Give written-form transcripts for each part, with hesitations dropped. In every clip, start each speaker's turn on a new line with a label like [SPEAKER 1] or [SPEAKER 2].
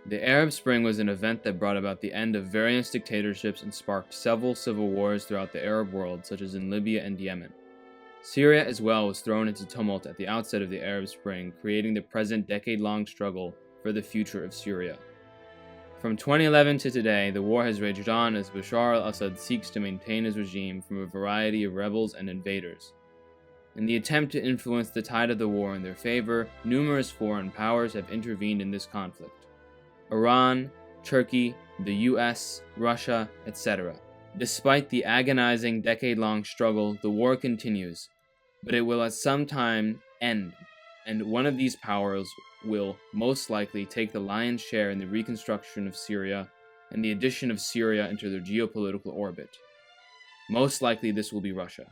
[SPEAKER 1] The Arab Spring was an event that brought about the end of various dictatorships and sparked several civil wars throughout the Arab world, such as in Libya and Yemen. Syria as well was thrown into tumult at the outset of the Arab Spring, creating the present decade-long struggle for the future of Syria. From 2011 to today, the war has raged on as Bashar al-Assad seeks to maintain his regime from a variety of rebels and invaders. In the attempt to influence the tide of the war in their favor, numerous foreign powers have intervened in this conflict. Iran, Turkey, the US, Russia, etc. Despite the agonizing decade-long struggle, the war continues, but it will at some time end, and one of these powers will most likely take the lion's share in the reconstruction of Syria and the addition of Syria into their geopolitical orbit. Most likely this will be Russia.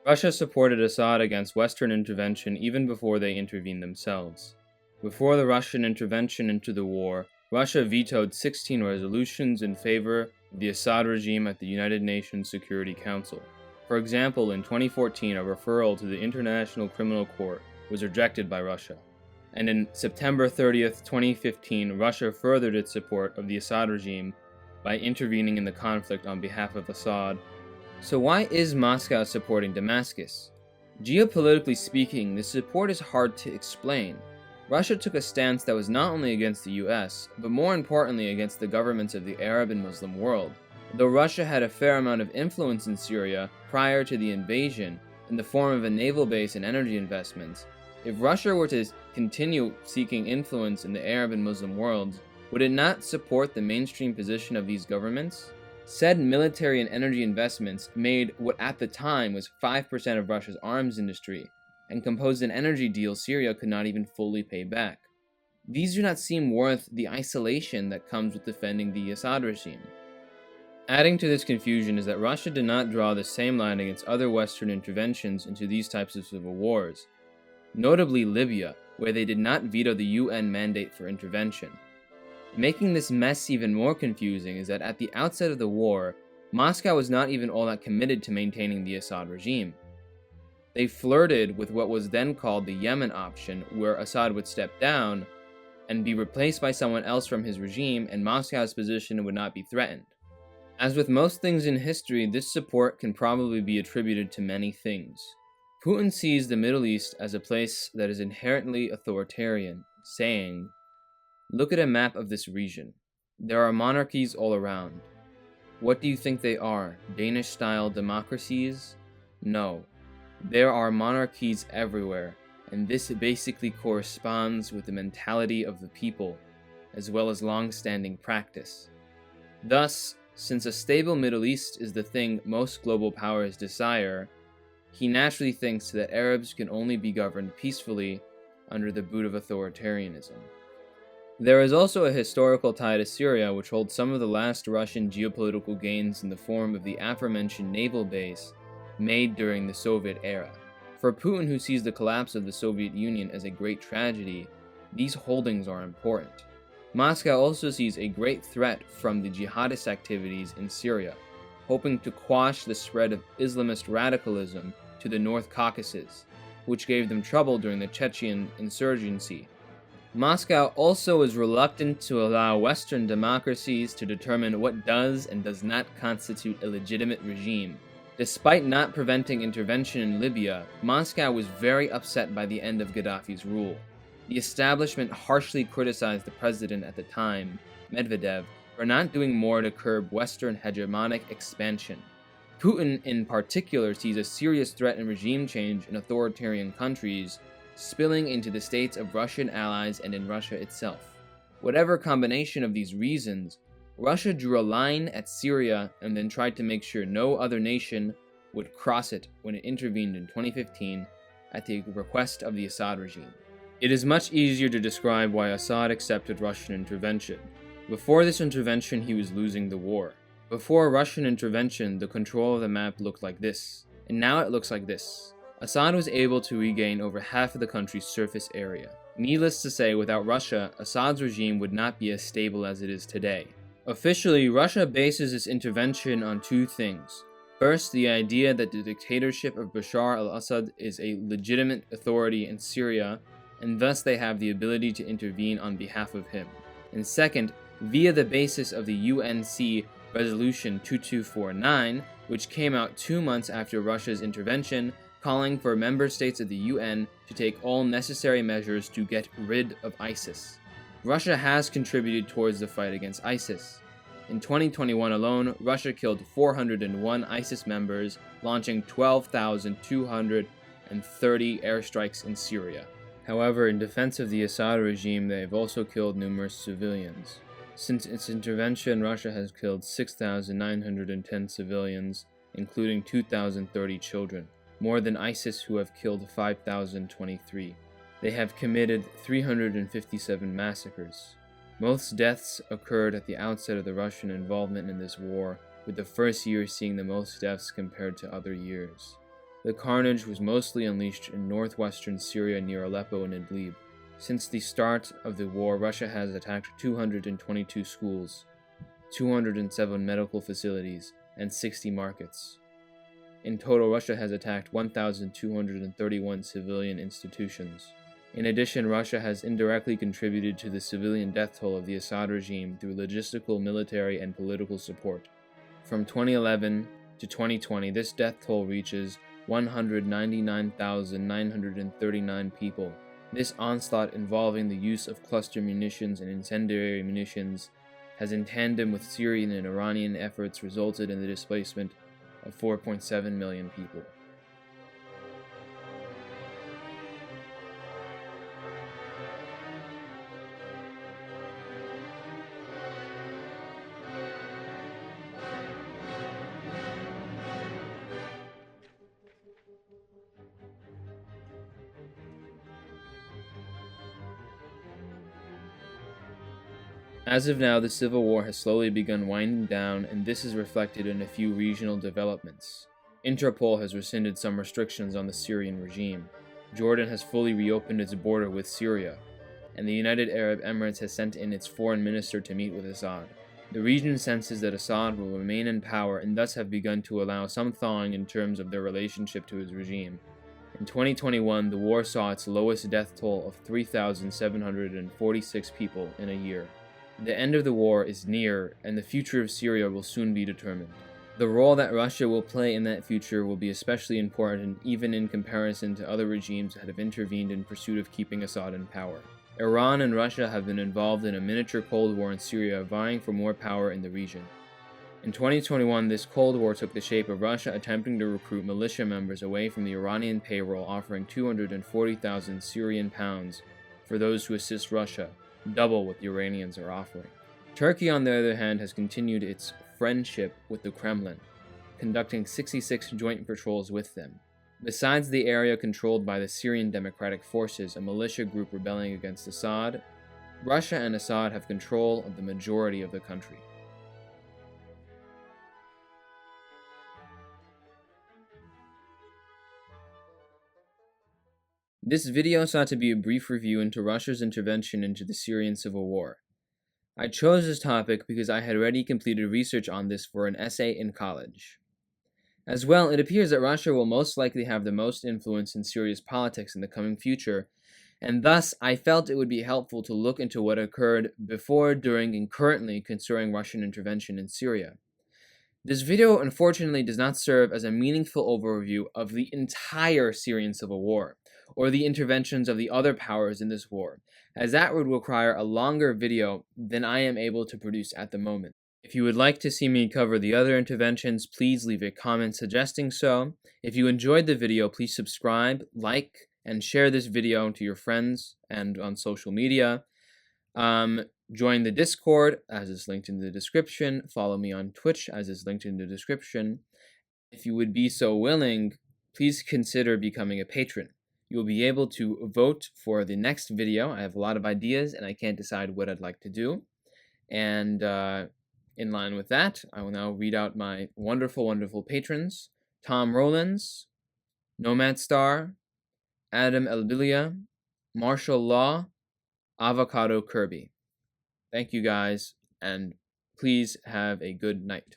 [SPEAKER 1] Russia supported Assad against Western intervention even before they intervened themselves. Before the Russian intervention into the war, Russia vetoed 16 resolutions in favor of the Assad regime at the United Nations Security Council. For example, in 2014, a referral to the International Criminal Court was rejected by Russia. And in September 30th, 2015, Russia furthered its support of the Assad regime by intervening in the conflict on behalf of Assad. So why is Moscow supporting Damascus? Geopolitically speaking, this support is hard to explain. Russia took a stance that was not only against the US, but more importantly against the governments of the Arab and Muslim world. Though Russia had a fair amount of influence in Syria prior to the invasion in the form of a naval base and energy investments, if Russia were to continue seeking influence in the Arab and Muslim worlds, would it not support the mainstream position of these governments? Said military and energy investments made what at the time was 5% of Russia's arms industry, and composed an energy deal Syria could not even fully pay back. These do not seem worth the isolation that comes with defending the Assad regime. Adding to this confusion is that Russia did not draw the same line against other Western interventions into these types of civil wars, notably Libya, where they did not veto the UN mandate for intervention. Making this mess even more confusing is that at the outset of the war, Moscow was not even all that committed to maintaining the Assad regime. They flirted with what was then called the Yemen option, where Assad would step down and be replaced by someone else from his regime, and Moscow's position would not be threatened. As with most things in history, this support can probably be attributed to many things. Putin sees the Middle East as a place that is inherently authoritarian, saying, "Look at a map of this region. There are monarchies all around. What do you think they are? Danish-style democracies? No. There are monarchies everywhere, and this basically corresponds with the mentality of the people, as well as long-standing practice. Thus, since a stable Middle East is the thing most global powers desire, he naturally thinks that Arabs can only be governed peacefully under the boot of authoritarianism." There is also a historical tie to Syria which holds some of the last Russian geopolitical gains in the form of the aforementioned naval base made during the Soviet era. For Putin, who sees the collapse of the Soviet Union as a great tragedy, these holdings are important. Moscow also sees a great threat from the jihadist activities in Syria, hoping to quash the spread of Islamist radicalism to the North Caucasus, which gave them trouble during the Chechen insurgency. Moscow also is reluctant to allow Western democracies to determine what does and does not constitute a legitimate regime. Despite not preventing intervention in Libya, Moscow was very upset by the end of Gaddafi's rule. The establishment harshly criticized the president at the time, Medvedev, for not doing more to curb Western hegemonic expansion. Putin, in particular, sees a serious threat in regime change in authoritarian countries, spilling into the states of Russian allies and in Russia itself. Whatever combination of these reasons, Russia drew a line at Syria and then tried to make sure no other nation would cross it when it intervened in 2015 at the request of the Assad regime. It is much easier to describe why Assad accepted Russian intervention. Before this intervention, he was losing the war. Before Russian intervention, the control of the map looked like this, and now it looks like this. Assad was able to regain over half of the country's surface area. Needless to say, without Russia, Assad's regime would not be as stable as it is today. Officially, Russia bases its intervention on two things. First, the idea that the dictatorship of Bashar al-Assad is a legitimate authority in Syria, and thus they have the ability to intervene on behalf of him. And second, via the basis of the UNC Resolution 2249, which came out 2 months after Russia's intervention, calling for member states of the UN to take all necessary measures to get rid of ISIS. Russia has contributed towards the fight against ISIS. In 2021 alone, Russia killed 401 ISIS members, launching 12,230 airstrikes in Syria. However, in defense of the Assad regime, they have also killed numerous civilians. Since its intervention, Russia has killed 6,910 civilians, including 2,030 children, more than ISIS, who have killed 5,023. They have committed 357 massacres. Most deaths occurred at the outset of the Russian involvement in this war, with the first year seeing the most deaths compared to other years. The carnage was mostly unleashed in northwestern Syria near Aleppo and Idlib. Since the start of the war, Russia has attacked 222 schools, 207 medical facilities, and 60 markets. In total, Russia has attacked 1,231 civilian institutions. In addition, Russia has indirectly contributed to the civilian death toll of the Assad regime through logistical, military, and political support. From 2011 to 2020, this death toll reaches 199,939 people. This onslaught, involving the use of cluster munitions and incendiary munitions, has, in tandem with Syrian and Iranian efforts, resulted in the displacement of 4.7 million people. As of now, the civil war has slowly begun winding down, and this is reflected in a few regional developments. Interpol has rescinded some restrictions on the Syrian regime. Jordan has fully reopened its border with Syria, and the United Arab Emirates has sent in its foreign minister to meet with Assad. The region senses that Assad will remain in power and thus have begun to allow some thawing in terms of their relationship to his regime. In 2021, the war saw its lowest death toll of 3,746 people in a year. The end of the war is near, and the future of Syria will soon be determined. The role that Russia will play in that future will be especially important, even in comparison to other regimes that have intervened in pursuit of keeping Assad in power. Iran and Russia have been involved in a miniature Cold War in Syria, vying for more power in the region. In 2021, this Cold War took the shape of Russia attempting to recruit militia members away from the Iranian payroll, offering 240,000 Syrian pounds for those who assist Russia, double what the Iranians are offering. Turkey, on the other hand, has continued its friendship with the Kremlin, conducting 66 joint patrols with them. Besides the area controlled by the Syrian Democratic Forces, a militia group rebelling against Assad, Russia and Assad have control of the majority of the country. This video sought to be a brief review into Russia's intervention into the Syrian Civil War. I chose this topic because I had already completed research on this for an essay in college. As well, it appears that Russia will most likely have the most influence in Syria's politics in the coming future, and thus I felt it would be helpful to look into what occurred before, during, and currently concerning Russian intervention in Syria. This video unfortunately does not serve as a meaningful overview of the entire Syrian Civil War, or the interventions of the other powers in this war, as that would require a longer video than I am able to produce at the moment. If you would like to see me cover the other interventions, please leave a comment suggesting so. If you enjoyed the video, please subscribe, like, and share this video to your friends and on social media. Join the Discord, as is linked in the description. Follow me on Twitch, as is linked in the description. If you would be so willing, please consider becoming a patron. You will be able to vote for the next video. I have a lot of ideas, and I can't decide what I'd like to do. And in line with that, I will now read out my wonderful, wonderful patrons. Tom Rowlands, Nomad Star, Adam Elbilia, Marshall Law, Avocado Kirby. Thank you guys, and please have a good night.